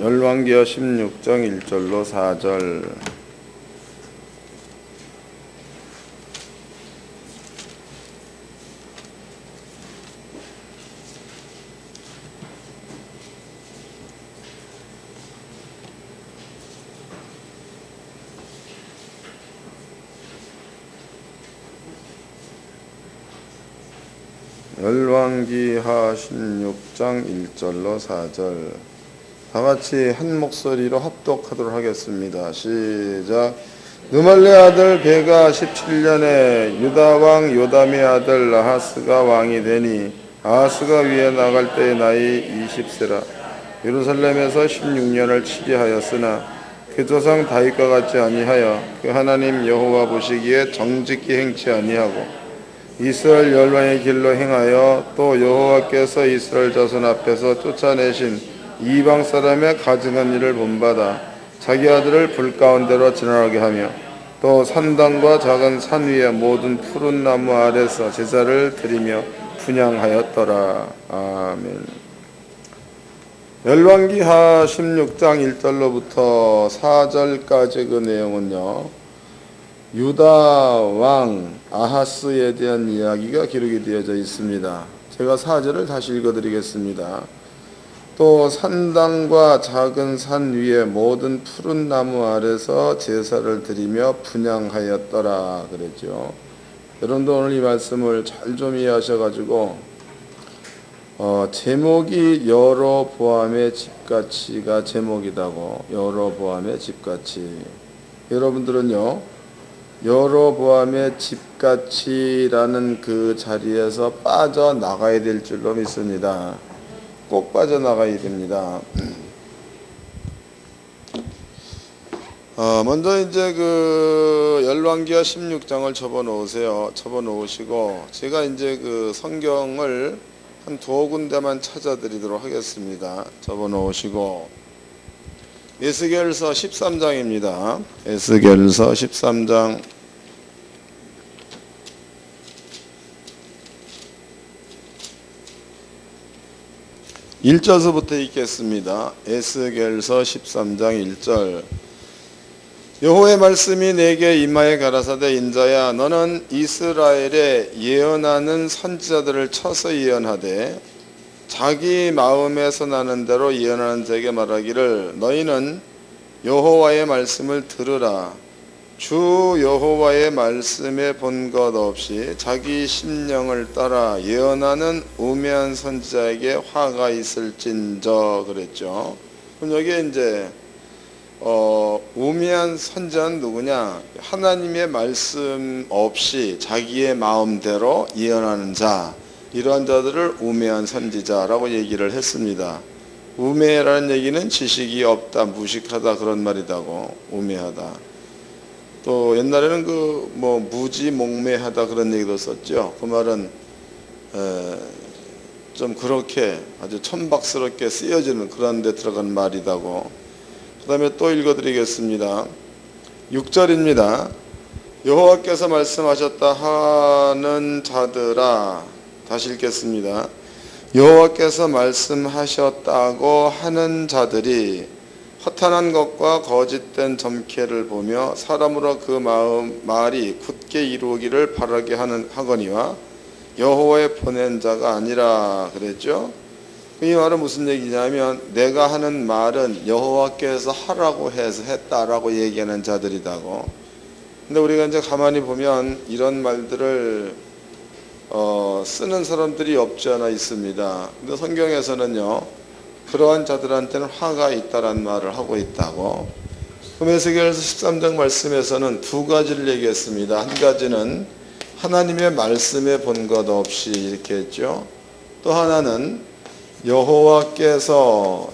열왕기하 16장 1절로 4절. 열왕기하 16장 1절로 4절. 다같이 한 목소리로 합독하도록 하겠습니다. 시작. 느말레 아들 베가 17년에 유다왕 요담의 아들 아하스가 왕이 되니 아하스가 위에 나갈 때의 나이 20세라. 예루살렘에서 16년을 치리하였으나 그 조상 다윗과 같지 아니하여 그 하나님 여호와 보시기에 정직히 행치 아니하고 이스라엘 열왕의 길로 행하여 또 여호와께서 이스라엘 자손 앞에서 쫓아내신 이방 사람의 가증한 일을 본받아 자기 아들을 불 가운데로 지나가게 하며 또 산당과 작은 산 위의 모든 푸른 나무 아래서 제사를 드리며 분향하였더라. 아멘. 열왕기하 16장 1절로부터 4절까지 그 내용은요, 유다 왕 아하스에 대한 이야기가 기록이 되어져 있습니다. 제가 4절을 다시 읽어드리겠습니다. 또 산당과 작은 산 위에 모든 푸른 나무 아래서 제사를 드리며 분향하였더라 그랬죠. 여러분도 오늘 이 말씀을 잘 좀 이해하셔가지고 제목이 여로보암의 집같이가 제목이다고. 여로보암의 집같이. 여러분들은요, 여로보암의 집같이라는 그 자리에서 빠져나가야 될 줄로 믿습니다. 꼭 빠져나가야 됩니다. 먼저 이제 그 열왕기하 16장을 접어 놓으시고 제가 이제 그 성경을 한 두어 군데만 찾아드리도록 하겠습니다. 접어 놓으시고 에스겔서 13장입니다. 에스겔서 13장 1절서부터 읽겠습니다. 에스겔서 13장 1절. 여호와의 말씀이 내게 임하여 가라사대 인자야 너는 이스라엘에 예언하는 선지자들을 쳐서 예언하되 자기 마음에서 나는 대로 예언하는 자에게 말하기를 너희는 여호와의 말씀을 들으라. 주 여호와의 말씀에 본 것 없이 자기 심령을 따라 예언하는 우매한 선지자에게 화가 있을진저 그랬죠. 그럼 여기에 이제 우매한 선지자는 누구냐? 하나님의 말씀 없이 자기의 마음대로 예언하는 자, 이러한 자들을 우매한 선지자라고 얘기를 했습니다. 우매라는 얘기는 지식이 없다, 무식하다 그런 말이다고. 우매하다. 또 옛날에는 그 무지몽매하다 그런 얘기도 썼죠. 그 말은 좀 그렇게 아주 천박스럽게 쓰여지는 그런 데 들어간 말이다고. 그 다음에 또 읽어드리겠습니다. 6절입니다. 여호와께서 말씀하셨다 하는 자들아. 다시 읽겠습니다. 여호와께서 말씀하셨다고 하는 자들이 허탄한 것과 거짓된 점괘를 보며 사람으로 그 말이 굳게 이루기를 바라게 하거니와 여호와의 보낸 자가 아니라 그랬죠. 이 말은 무슨 얘기냐면 내가 하는 말은 여호와께서 하라고 해서 했다라고 얘기하는 자들이다고. 근데 우리가 이제 가만히 보면 이런 말들을 쓰는 사람들이 없지 않아 있습니다. 근데 성경에서는요, 그러한 자들한테는 화가 있다라는 말을 하고 있다고. 그럼 에스겔서 13장 말씀에서는 두 가지를 얘기했습니다. 한 가지는 하나님의 말씀에 본 것 없이 이렇게 했죠. 또 하나는 여호와께서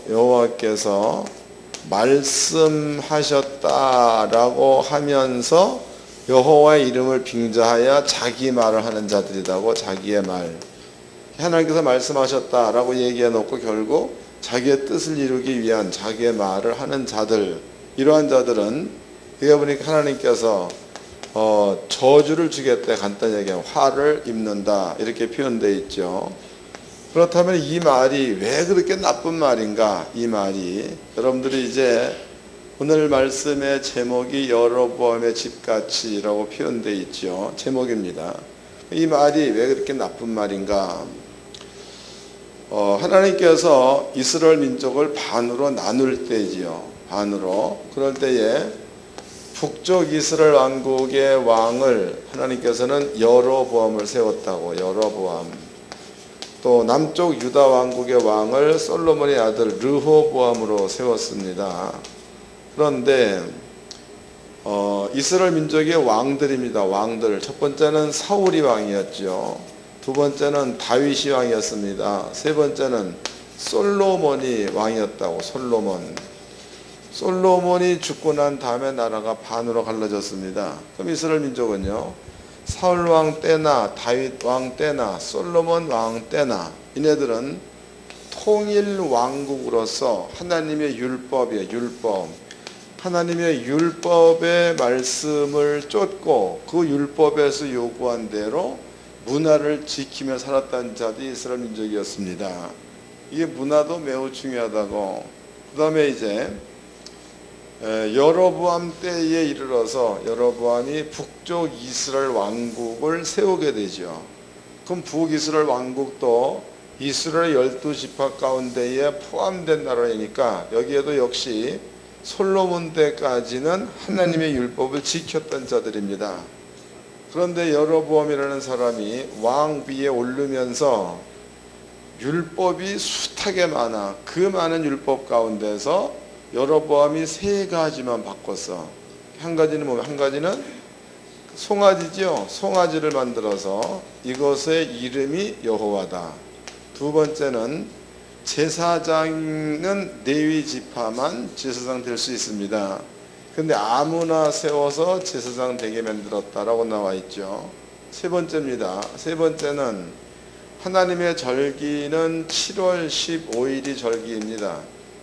말씀하셨다라고 하면서 여호와의 이름을 빙자하여 자기 말을 하는 자들이라고. 자기의 말. 하나님께서 말씀하셨다라고 얘기해 놓고 결국 자기의 뜻을 이루기 위한 자기의 말을 하는 자들, 이러한 자들은 여기 보니까 하나님께서 저주를 주겠다, 간단히 얘기하면 화를 입는다 이렇게 표현되어 있죠. 그렇다면 이 말이 왜 그렇게 나쁜 말인가? 이 말이 여러분들이 이제 오늘 말씀의 제목이 여로보암의 집같이라고 표현되어 있죠. 제목입니다. 이 말이 왜 그렇게 나쁜 말인가? 하나님께서 이스라엘 민족을 반으로 나눌 때지요. 반으로. 그럴 때에 북쪽 이스라엘 왕국의 왕을 하나님께서는 여로보암을 세웠다고. 여로보암. 또 남쪽 유다 왕국의 왕을 솔로몬의 아들 르호보암으로 세웠습니다. 그런데 이스라엘 민족의 왕들입니다. 왕들. 첫 번째는 사울이 왕이었죠. 두 번째는 다윗이 왕이었습니다. 세 번째는 솔로몬이 왕이었다고. 솔로몬이 죽고 난 다음에 나라가 반으로 갈라졌습니다. 그럼 이스라엘 민족은요, 사울 왕 때나 다윗 왕 때나 솔로몬 왕 때나 이네들은 통일 왕국으로서 하나님의 율법이에요. 율법. 하나님의 율법의 말씀을 쫓고 그 율법에서 요구한 대로 문화를 지키며 살았다는 자들이 이스라엘 민족이었습니다. 이게 문화도 매우 중요하다고. 그 다음에 이제 여로보암 때에 이르러서 여로보암이 북쪽 이스라엘 왕국을 세우게 되죠. 그럼 북이스라엘 왕국도 이스라엘 12지파 가운데에 포함된 나라이니까 여기에도 역시 솔로몬 때까지는 하나님의 율법을 지켰던 자들입니다. 그런데 여로보암이라는 사람이 왕 위에 오르면서 율법이 숱하게 많아. 그 많은 율법 가운데서 여로보암이 세 가지만 바꿨어. 한 가지는 뭐냐? 한 가지는 송아지죠. 송아지를 만들어서 이것의 이름이 여호와다. 두 번째는 제사장은 레위 지파만 제사장 될 수 있습니다. 근데 아무나 세워서 제사장 되게 만들었다라고 나와 있죠. 세 번째입니다. 세 번째는 하나님의 절기는 7월 15일이 절기입니다.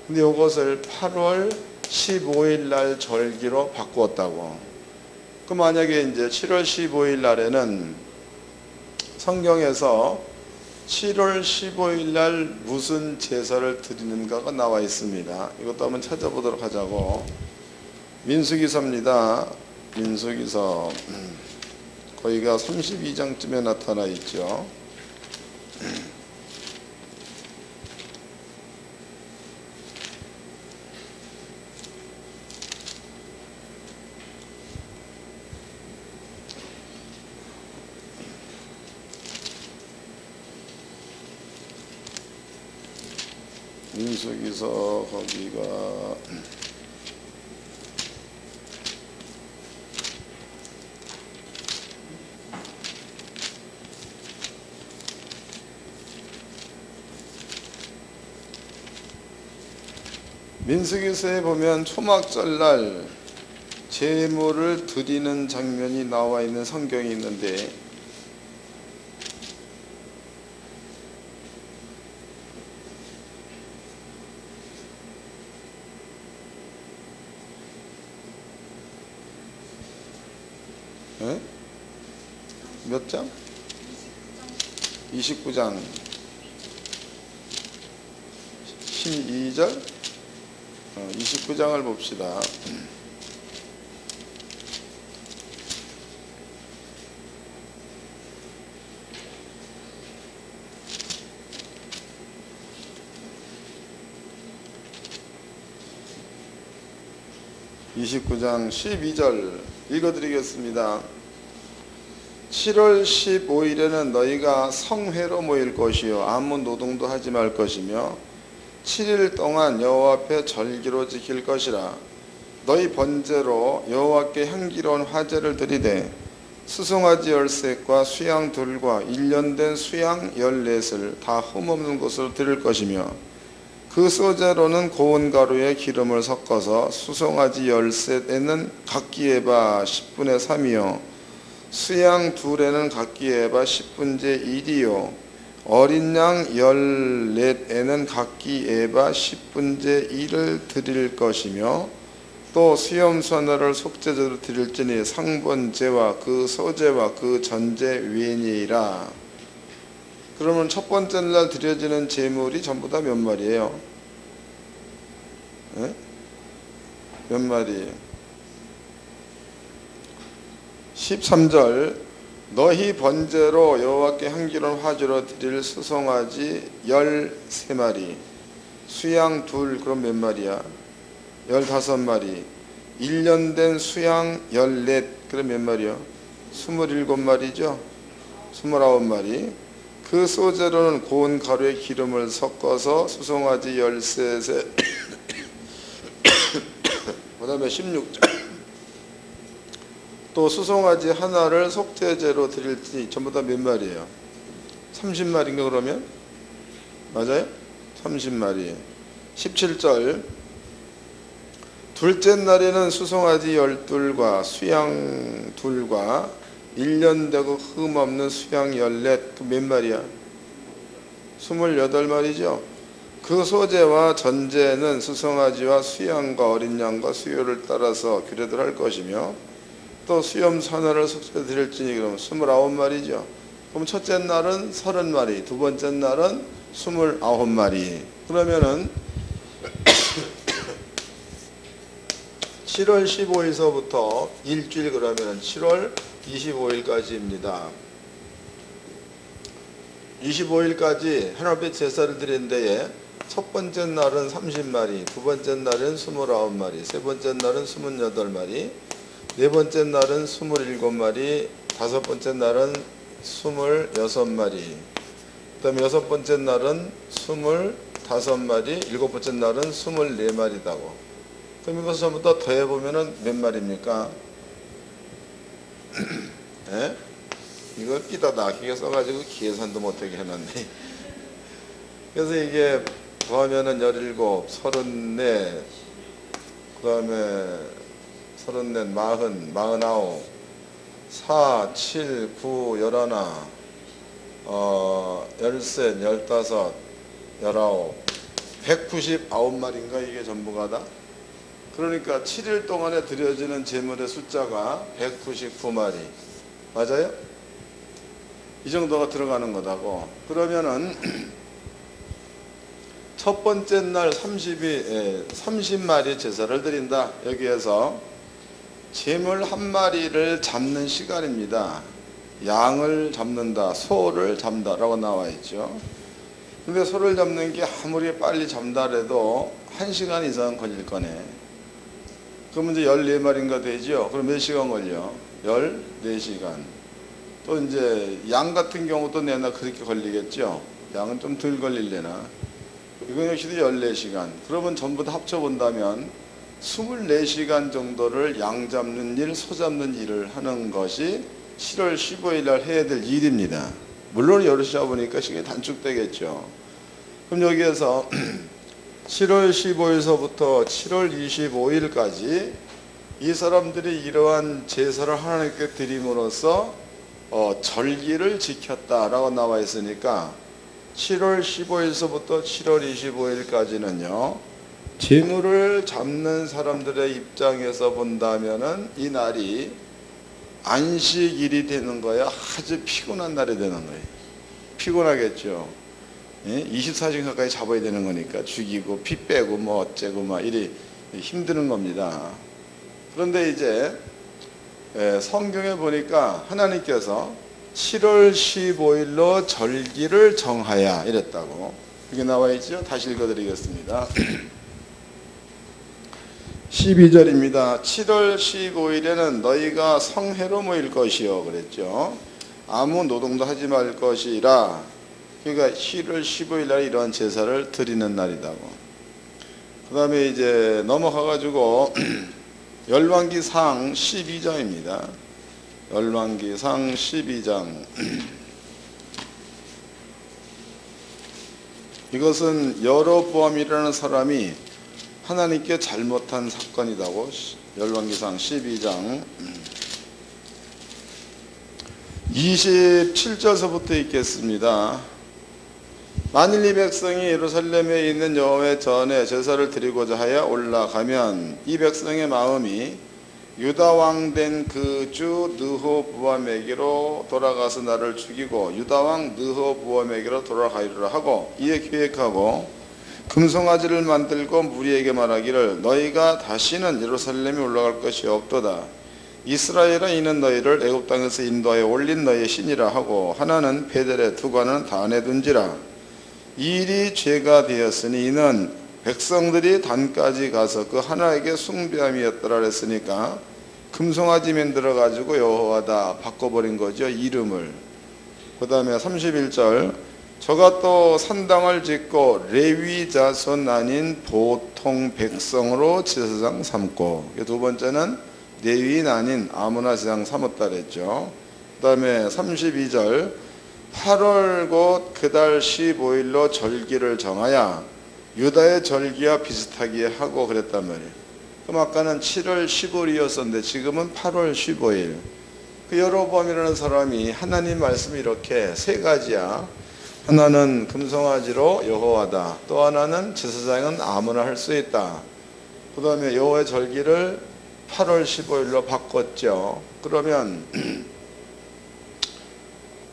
근데 이것을 8월 15일 날 절기로 바꾸었다고. 그럼 만약에 이제 7월 15일 날에는 성경에서 7월 15일 날 무슨 제사를 드리는가가 나와 있습니다. 이것도 한번 찾아보도록 하자고. 민수기서입니다. 민수기서 거기가 32장쯤에 나타나 있죠. 민수기서 거기가 민수기서에 보면 초막절날 제물을 드리는 장면이 나와 있는 성경이 있는데 몇 장? 29장 12절 29장을 봅시다. (29장) 12절 읽어드리겠습니다. 7월 15일에는 너희가 성회로 모일 것이요 아무 노동도 하지 말 것이며 7일 동안 여호와 앞에 절기로 지킬 것이라. 너희 번제로 여호와께 향기로운 화제를 드리되 수송아지 13과 수양 2과 1년 된 수양 14을 다 흠없는 것으로 드릴 것이며 그 소재로는 고운 가루에 기름을 섞어서 수송아지 13에는 각기 에바 10분의 3이요 수양 2에는 각기 에바 10분의 1이요 어린 양 14에는 각기 에바 10분의 1을 드릴 것이며 또 수염수 하나를 속죄제로 드릴지니 상번제와 그 소제와 그 전제 위니라. 그러면 첫 번째 날 드려지는 제물이 전부 다 몇 마리예요? 예? 몇 마리? 13절 너희 번제로 여호와께 향기로운 화제로 드릴 수송아지 13마리, 수양 둘, 그럼 몇 마리야? 15마리. 1년 된 수양 14, 그럼 몇 마리요? 27마리죠? 29마리. 그 소재로는 고운 가루에 기름을 섞어서 수송아지 13에 그 다음에 16절 또 수송아지 하나를 속죄제로 드릴지 전부 다 몇 마리예요? 30마리인가 그러면? 맞아요? 30마리. 17절 둘째 날에는 수송아지 12과 수양 2과 1년 되고 흠 없는 수양 14, 그 몇 마리야? 28마리죠. 그 소재와 전제는 수송아지와 수양과 어린 양과 수요를 따라서 규례들 할 것이며 또 수염 하나를 속죄 드릴지니 그러면 29마리죠. 그럼 첫째 날은 30마리, 두 번째 날은 29마리. 그러면은 7월 15일서부터 일주일 그러면 7월 25일까지입니다. 25일까지 하나님 앞에 제사를 드린 데에 첫 번째 날은 30마리, 두 번째 날은 29마리, 세 번째 날은 28마리, 네 번째 날은 27마리, 다섯 번째 날은 26마리, 그 다음에 여섯 번째 날은 25마리, 일곱 번째 날은 24마리다고. 그럼 이것을 전부 다 더해보면 몇 마리입니까? 예? 이거 끼다 나기게 써가지고 계산도 못하게 해놨네. 그래서 이게 더하면은 17, 34, 그 다음에 34, 40, 49, 4, 7, 9, 11, 13, 15, 19, 199마리인가 이게 전부가 다? 그러니까 7일 동안에 드려지는 제물의 숫자가 199마리. 맞아요? 이 정도가 들어가는 거다고. 그러면은 첫 번째 날 30마리 제사를 드린다. 여기에서 제물 한 마리를 잡는 시간입니다. 양을 잡는다, 소를 잡는다라고 나와 있죠. 근데 소를 잡는 게 아무리 빨리 잡는다 해도 1시간 이상 걸릴 거네. 그러면 이제 14마리인가 되죠. 그럼 몇 시간 걸려? 14시간. 또 이제 양 같은 경우도 내나 그렇게 걸리겠죠. 양은 좀 덜 걸릴래나. 이건 역시도 14시간. 그러면 전부 다 합쳐본다면 24시간 정도를 양 잡는 일, 소 잡는 일을 하는 것이 7월 15일 날 해야 될 일입니다. 물론 여럿이 잡으니까 시간이 단축되겠죠. 그럼 여기에서 7월 15일서부터 7월 25일까지 이 사람들이 이러한 제사를 하나님께 드림으로써 절기를 지켰다라고 나와 있으니까 7월 15일서부터 7월 25일까지는요 제물을 잡는 사람들의 입장에서 본다면은 이 날이 안식일이 되는 거야. 아주 피곤한 날이 되는 거예요. 피곤하겠죠. 24시간 가까이 잡아야 되는 거니까 죽이고 피 빼고 뭐 어째고 막 이리 힘드는 겁니다. 그런데 이제 성경에 보니까 하나님께서 7월 15일로 절기를 정하야 이랬다고. 이게 나와 있죠. 다시 읽어드리겠습니다. 12절입니다. 7월 15일에는 너희가 성회로 모일 것이요 그랬죠. 아무 노동도 하지 말 것이라. 그러니까 7월 15일 날 이러한 제사를 드리는 날이다고. 그 다음에 이제 넘어가가지고 열왕기상 12장입니다. 열왕기상 12장. 이것은 여로보암이라는 사람이 하나님께 잘못한 사건이라고. 열왕기상 12장 27절서부터 읽겠습니다. 만일 이 백성이 예루살렘에 있는 여호와의 전에 제사를 드리고자 하여 올라가면 이 백성의 마음이 유다 왕 된 그 주 느호부암에게로 돌아가서 나를 죽이고 유다 왕 느호부암에게로 돌아가리라 하고 이에 계획하고 금송아지를 만들고 무리에게 말하기를 너희가 다시는 예루살렘에 올라갈 것이 없도다. 이스라엘아 이는 너희를 애굽 땅에서 인도하여 올린 너희의 신이라 하고 하나는 베델에 두고 하나는 단에 둔지라. 이 일이 죄가 되었으니 이는 백성들이 단까지 가서 그 하나에게 숭배함이었더라 그랬으니까 금송아지 만들어 가지고 여호와다 바꿔버린 거죠, 이름을. 그 다음에 31절 저가 또 산당을 짓고 레위 자손 아닌 보통 백성으로 제사장 삼고, 두 번째는 레위인 아닌 아무나 제사장 삼았다 그랬죠. 그 다음에 32절 8월 곧 그달 15일로 절기를 정하여 유다의 절기와 비슷하게 하고 그랬단 말이에요. 그럼 아까는 7월 15일이었었는데 지금은 8월 15일. 그 여로보암이라는 사람이 하나님 말씀이 이렇게 세 가지야. 하나는 금송아지로 여호와다. 또 하나는 제사장은 아무나 할 수 있다. 그 다음에 여호와의 절기를 8월 15일로 바꿨죠. 그러면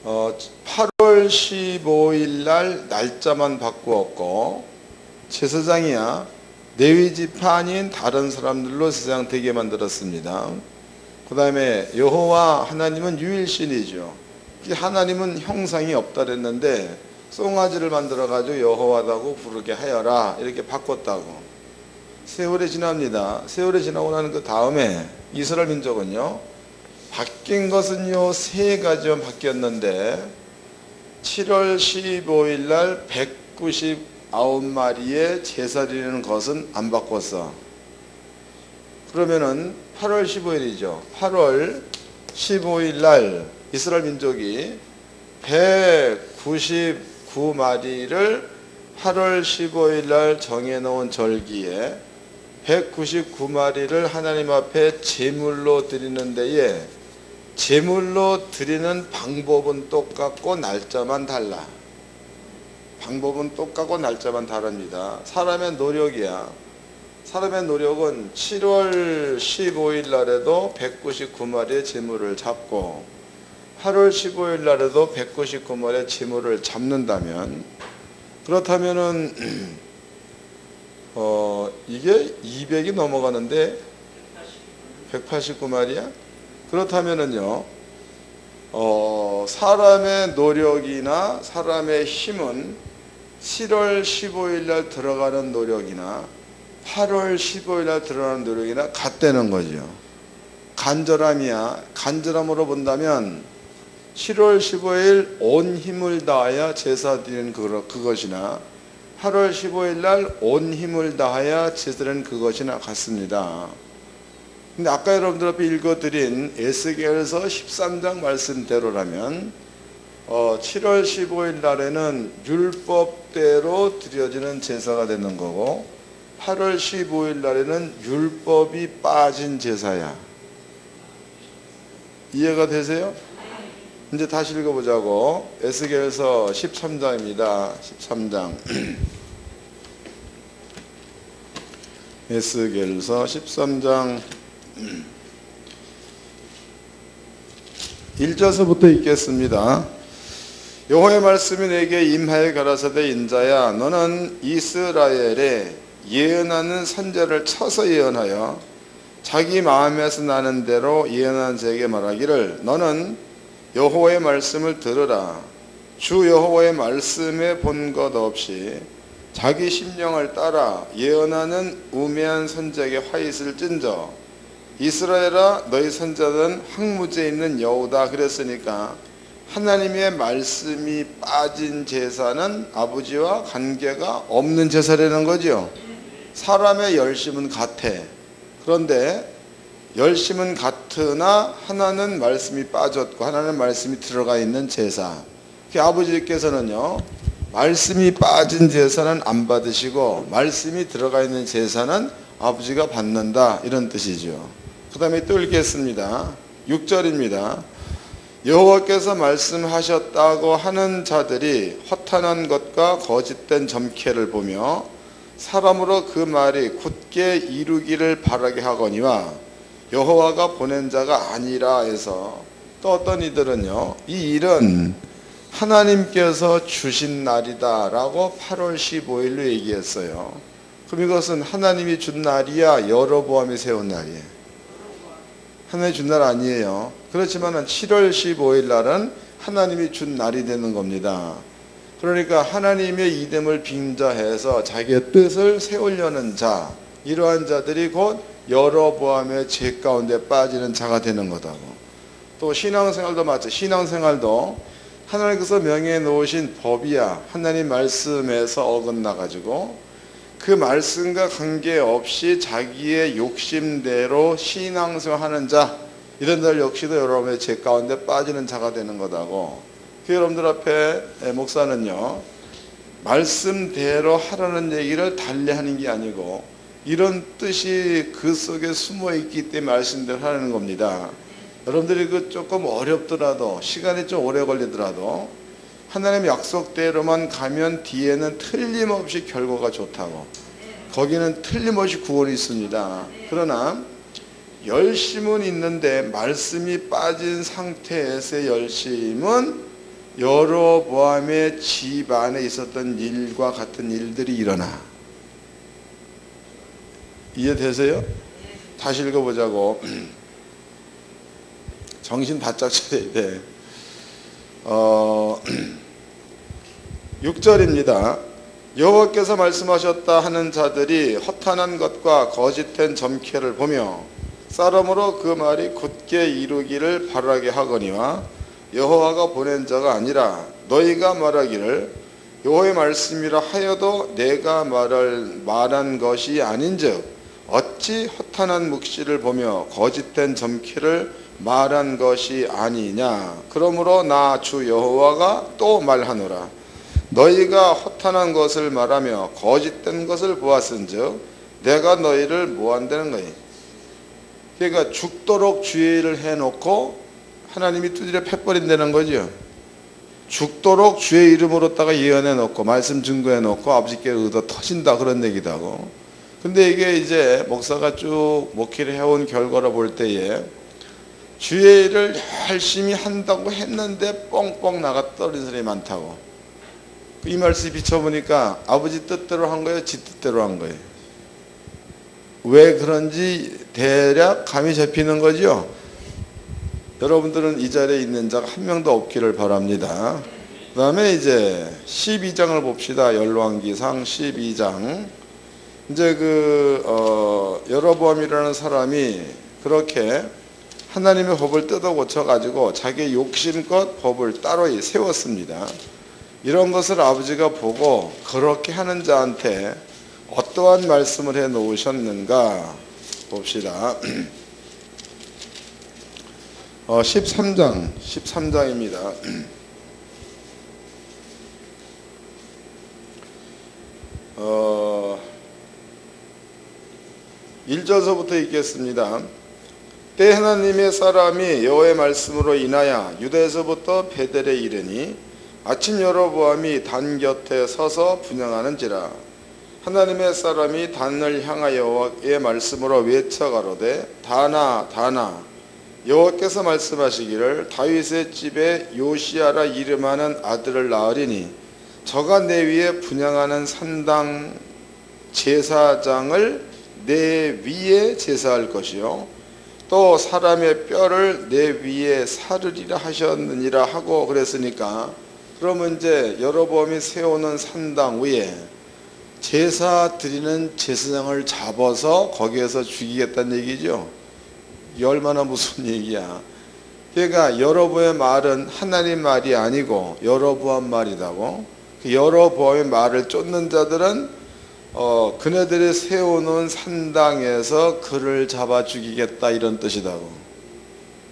8월 15일 날 날짜만 바꾸었고 제사장이야 레위 지파 아닌 다른 사람들로 제사장 되게 만들었습니다. 그 다음에 여호와 하나님은 유일신이죠. 하나님은 형상이 없다 그랬는데 송아지를 만들어 가지고 여호와다고 부르게 하여라 이렇게 바꿨다고. 세월이 지납니다. 세월이 지나고 나는 그 다음에 이스라엘 민족은요 바뀐 것은요 세 가지만 바뀌었는데 7월 15일 날 199마리의 제사 드리는 것은 안 바꿨어. 그러면은 8월 15일이죠. 8월 15일 날 이스라엘 민족이 199마리를 8월 15일 날 정해놓은 절기에 199마리를 하나님 앞에 제물로 드리는 데에 제물로 드리는 방법은 똑같고 날짜만 달라. 방법은 똑같고 날짜만 다릅니다. 사람의 노력이야. 사람의 노력은 7월 15일 날에도 199마리의 제물을 잡고 8월 15일 날에도 199마리의 제물을 잡는다면, 그렇다면은 이게 200이 넘어가는데 189마리야? 그렇다면은요 사람의 노력이나 사람의 힘은 7월 15일 날 들어가는 노력이나 8월 15일 날 들어가는 노력이나 같다는 거죠. 간절함이야. 간절함으로 본다면 7월 15일 온 힘을 다하여 제사 드리는 그것이나 8월 15일 날 온 힘을 다하여 제사 드리는 그것이나 같습니다. 근데 아까 여러분들 앞에 읽어드린 에스겔서 13장 말씀대로라면 7월 15일 날에는 율법대로 드려지는 제사가 되는 거고 8월 15일 날에는 율법이 빠진 제사야. 이해가 되세요? 이제 다시 읽어보자고. 에스겔서 13장입니다. 13장. 에스겔서 13장 1절서부터 읽겠습니다. 여호와의 말씀이 내게 임하여 가라사대 인자야 너는 이스라엘에 예언하는 선지자를 쳐서 예언하여 자기 마음에서 나는 대로 예언하는 자에게 말하기를 너는 여호와의 말씀을 들으라. 주 여호와의 말씀에 본 것 없이 자기 심령을 따라 예언하는 우매한 선지자에게 화 있을 찐저 이스라엘아 너희 선지자는 황무지에 있는 여우다 그랬으니까 하나님의 말씀이 빠진 제사는 아버지와 관계가 없는 제사라는 거죠. 사람의 열심은 같아. 그런데 열심은 같으나 하나는 말씀이 빠졌고 하나는 말씀이 들어가 있는 제사. 아버지께서는요 말씀이 빠진 제사는 안 받으시고 말씀이 들어가 있는 제사는 아버지가 받는다 이런 뜻이죠. 그 다음에 또 읽겠습니다. 6절입니다. 여호와께서 말씀하셨다고 하는 자들이 허탄한 것과 거짓된 점괘를 보며 사람으로 그 말이 굳게 이루기를 바라게 하거니와 여호와가 보낸 자가 아니라 해서 또 어떤 이들은요, 이 일은 하나님께서 주신 날이다 라고 8월 15일로 얘기했어요. 그럼 이것은 하나님이 준 날이야, 여로보암이 세운 날이에요? 하나님이 준 날 아니에요. 그렇지만 7월 15일 날은 하나님이 준 날이 되는 겁니다. 그러니까 하나님의 이름을 빙자해서 자기의 뜻을 세우려는 자, 이러한 자들이 곧 여로보암의 죄 가운데 빠지는 자가 되는 거다고. 또 신앙생활도 마찬가지. 신앙생활도 하나님께서 명해 놓으신 법이야 하나님 말씀에서 어긋나 가지고 그 말씀과 관계없이 자기의 욕심대로 신앙생활하는 자, 이런 들 역시도 여러분의 죄 가운데 빠지는 자가 되는 거다고. 그 여러분들 앞에 목사는요, 말씀대로 하라는 얘기를 달리하는 게 아니고 이런 뜻이 그 속에 숨어 있기 때문에 말씀대로 하는 겁니다. 여러분들이 그 조금 어렵더라도, 시간이 좀 오래 걸리더라도 하나님의 약속대로만 가면 뒤에는 틀림없이 결과가 좋다고. 거기는 틀림없이 구원이 있습니다. 그러나 열심은 있는데 말씀이 빠진 상태에서의 열심은 여로보암의 집 안에 있었던 일과 같은 일들이 일어나. 이해되세요? 다시 읽어보자고. 정신 바짝 차려야 돼. 6절입니다. 여호와께서 말씀하셨다 하는 자들이 허탄한 것과 거짓된 점괘를 보며 싸움으로 그 말이 굳게 이루기를 바라게 하거니와 여호와가 보낸 자가 아니라 너희가 말하기를 여호와의 말씀이라 하여도 내가 말한 것이 아닌즉 어찌 허탄한 묵시를 보며 거짓된 점괘를 말한 것이 아니냐. 그러므로 나 주 여호와가 또 말하노라. 너희가 허탄한 것을 말하며 거짓된 것을 보았은즉 내가 너희를 뭐한다는 거예요. 그러니까 죽도록 주의를 해놓고 하나님이 두드려 패버린다는 거죠. 죽도록 주의 이름으로다가 예언해놓고 말씀 증거해놓고 아버지께 얻어 터진다, 그런 얘기도 하고. 근데 이게 이제 목사가 쭉 목회를 해온 결과로 볼 때에 주의 일을 열심히 한다고 했는데 뻥뻥 나가 떨어진 사람이 많다고. 이 말씀 비춰보니까 아버지 뜻대로 한 거예요, 지 뜻대로 한 거예요? 왜 그런지 대략 감이 잡히는 거죠. 여러분들은 이 자리에 있는 자가 한 명도 없기를 바랍니다. 그 다음에 이제 12장을 봅시다. 열왕기상 12장. 이제 여로보암이라는 사람이 그렇게 하나님의 법을 뜯어 고쳐가지고 자기 욕심껏 법을 따로 세웠습니다. 이런 것을 아버지가 보고 그렇게 하는 자한테 어떠한 말씀을 해 놓으셨는가 봅시다. 13장입니다. 1절서부터 읽겠습니다. 때 하나님의 사람이 여호와의 말씀으로 인하여 유다에서부터 베델에 이르니 아침 여로보암이 단 곁에 서서 분향하는지라. 하나님의 사람이 단을 향하여 여호와의 말씀으로 외쳐가로되 다나 다나 여호와께서 말씀하시기를 다윗의 집에 요시야라 이름하는 아들을 낳으리니 저가 내 위에 분향하는 산당 제사장을 내 위에 제사할 것이요 또 사람의 뼈를 내 위에 사르리라 하셨느니라 하고 그랬으니까, 그러면 이제 여로보암이 세우는 산당 위에 제사 드리는 제사장을 잡아서 거기에서 죽이겠다는 얘기죠. 이게 얼마나 무슨 얘기야. 그러니까 여로보암의 말은 하나님 말이 아니고 여로보암 말이라고. 그 여로보암의 말을 쫓는 자들은 그네들이 세우는 산당에서 그를 잡아 죽이겠다, 이런 뜻이다고.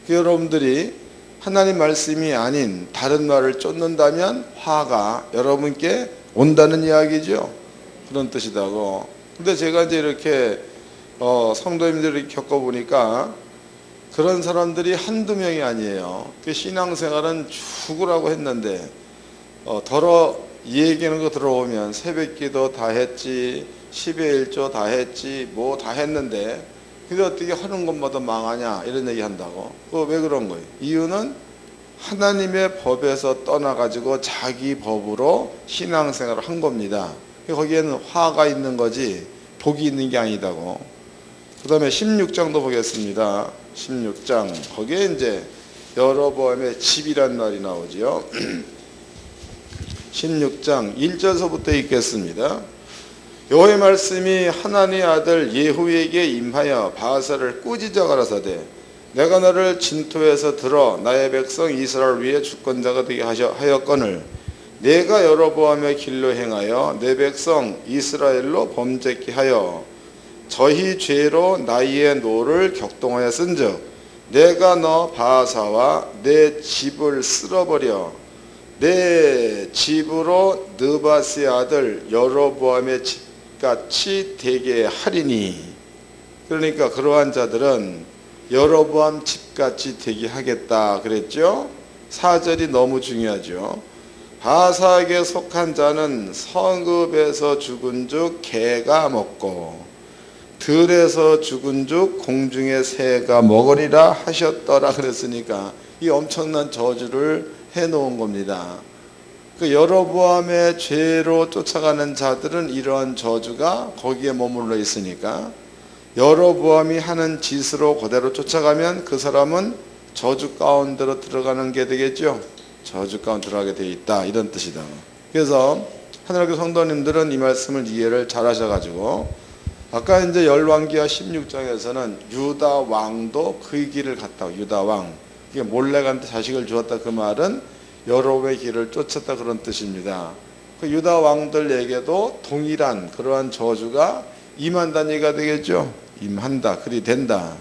그 여러분들이 하나님 말씀이 아닌 다른 말을 쫓는다면 화가 여러분께 온다는 이야기죠. 그런 뜻이다고. 근데 제가 이제 이렇게 성도님들이 겪어보니까 그런 사람들이 한두 명이 아니에요. 그 신앙생활은 죽으라고 했는데 이 얘기하는 거 들어오면 새벽기도 다 했지, 10의 1조 다 했지, 뭐 다 했는데 근데 어떻게 하는 것마다 망하냐 이런 얘기 한다고. 왜 그런 거예요? 이유는 하나님의 법에서 떠나가지고 자기 법으로 신앙생활을 한 겁니다. 거기에는 화가 있는 거지 복이 있는 게 아니다고. 그 다음에 16장도 보겠습니다. 16장 거기에 이제 여로보암의 집이란 말이 나오지요. 16장 1절서부터 읽겠습니다. 여호와의 말씀이 하나님의 아들 예후에게 임하여 바사를 꾸짖어 가라사대 내가 너를 진토에서 들어 나의 백성 이스라엘 위에 주권자가 되게 하였거늘 내가 여로보암의 길로 행하여 내 백성 이스라엘로 범죄케 하여 저희 죄로 나의 노를 격동하였은즉 내가 너 바사와 내 집을 쓸어버려 내 집으로 느바스의 아들 여로보암의 집같이 되게 하리니. 그러니까 그러한 자들은 여로보암 집같이 되게 하겠다 그랬죠. 4절이 너무 중요하죠. 바사에게 속한 자는 성읍에서 죽은 즉 개가 먹고 들에서 죽은 즉 공중의 새가 먹으리라 하셨더라 그랬으니까 이 엄청난 저주를 해놓은 겁니다. 그 여로보암의 죄로 쫓아가는 자들은 이러한 저주가 거기에 머물러 있으니까 여로보암이 하는 짓으로 그대로 쫓아가면 그 사람은 저주 가운데로 들어가는 게 되겠죠. 저주 가운데 들어가게 되어 있다 이런 뜻이다. 그래서 하늘교회 성도님들은 이 말씀을 이해를 잘 하셔가지고 아까 이제 열왕기하 16장에서는 유다 왕도 그 길을 갔다고. 유다 왕 이게 몰래간테 자식을 주었다 그 말은 여로보암의 길을 쫓았다 그런 뜻입니다. 그 유다 왕들에게도 동일한 그러한 저주가 임한다는 얘기가 되겠죠. 임한다 그리 된다.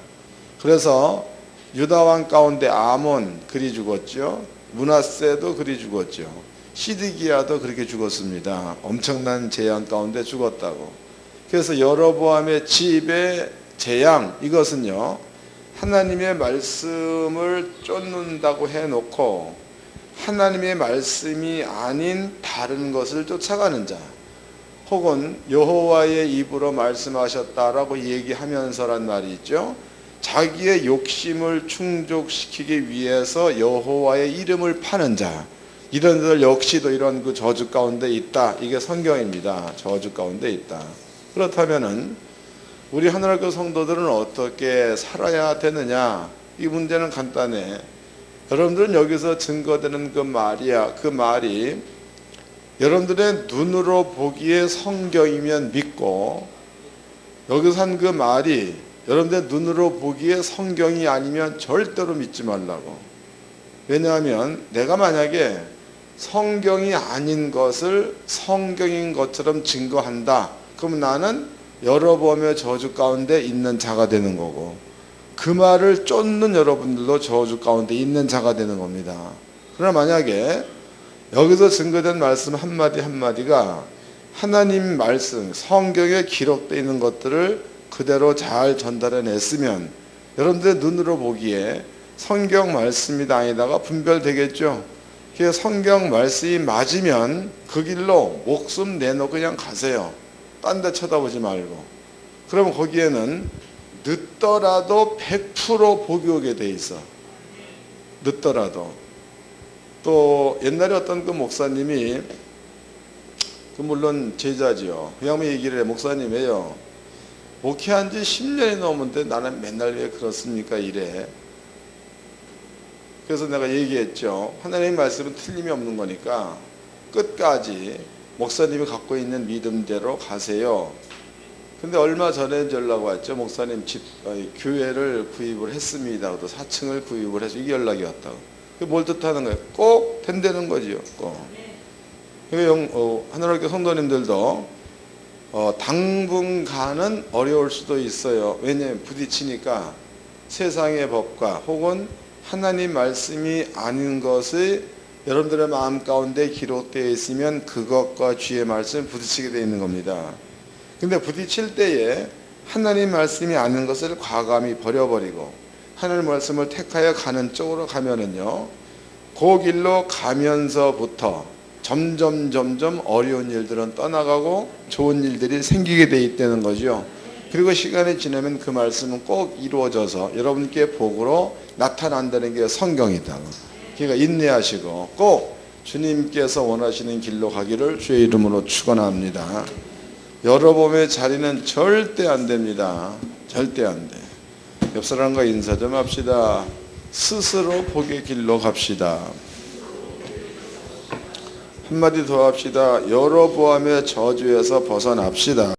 그래서 유다 왕 가운데 아몬 그리 죽었죠. 므낫세도 그리 죽었죠. 시드기야도 그렇게 죽었습니다. 엄청난 재앙 가운데 죽었다고. 그래서 여로보암의 집의 재앙 이것은요 하나님의 말씀을 쫓는다고 해놓고 하나님의 말씀이 아닌 다른 것을 쫓아가는 자 혹은 여호와의 입으로 말씀하셨다라고 얘기하면서란 말이 있죠. 자기의 욕심을 충족시키기 위해서 여호와의 이름을 파는 자 이런 들 역시도 이런 그 저주 가운데 있다. 이게 성경입니다. 저주 가운데 있다. 그렇다면은 우리 하늘교회 성도들은 어떻게 살아야 되느냐? 이 문제는 간단해. 여러분들은 여기서 증거되는 그 말이야. 그 말이 여러분들의 눈으로 보기에 성경이면 믿고 여기서 한 그 말이 여러분들의 눈으로 보기에 성경이 아니면 절대로 믿지 말라고. 왜냐하면 내가 만약에 성경이 아닌 것을 성경인 것처럼 증거한다. 그럼 나는 여로보암의 저주 가운데 있는 자가 되는 거고 그 말을 쫓는 여러분들도 저주 가운데 있는 자가 되는 겁니다. 그러나 만약에 여기서 증거된 말씀 한마디 한마디가 하나님 말씀 성경에 기록되어 있는 것들을 그대로 잘 전달해냈으면 여러분들의 눈으로 보기에 성경 말씀이다 아니다가 분별되겠죠. 그래서 성경 말씀이 맞으면 그 길로 목숨 내놓고 그냥 가세요. 딴 데 쳐다보지 말고. 그러면 거기에는 늦더라도 100% 복이 오게 돼 있어. 늦더라도. 또 옛날에 어떤 그 목사님이 그 물론 제자지요. 그 양반이 얘기를 해. 목사님이에요. 목회한 지 10년이 넘었는데 나는 맨날 왜 그렇습니까? 이래. 그래서 내가 얘기했죠. 하나님의 말씀은 틀림이 없는 거니까 끝까지 목사님이 갖고 있는 믿음대로 가세요. 근데 얼마 전에 연락 왔죠. 목사님 교회를 구입을 했습니다. 또 4층을 구입을 해서 이게 연락이 왔다고. 그게 뭘 뜻하는 거예요? 꼭 된다는 거지요. 꼭. 하늘교회 성도님들도 당분간은 어려울 수도 있어요. 왜냐하면 부딪히니까 세상의 법과 혹은 하나님 말씀이 아닌 것이 여러분들의 마음 가운데 기록되어 있으면 그것과 주의 말씀 부딪히게 되어 있는 겁니다. 근데 부딪힐 때에 하나님 말씀이 아닌 것을 과감히 버려버리고 하나님 말씀을 택하여 가는 쪽으로 가면은요, 그 길로 가면서부터 점점 어려운 일들은 떠나가고 좋은 일들이 생기게 돼 있다는 거죠. 그리고 시간이 지나면 그 말씀은 꼭 이루어져서 여러분께 복으로 나타난다는 게 성경이다. 그러니까 인내하시고 꼭 주님께서 원하시는 길로 가기를 주의 이름으로 축원합니다. 여러분의 자리는 절대 안 됩니다. 절대 안 돼. 옆 사람과 인사 좀 합시다. 스스로 복의 길로 갑시다. 한마디 더 합시다. 여러보암의 저주에서 벗어납시다.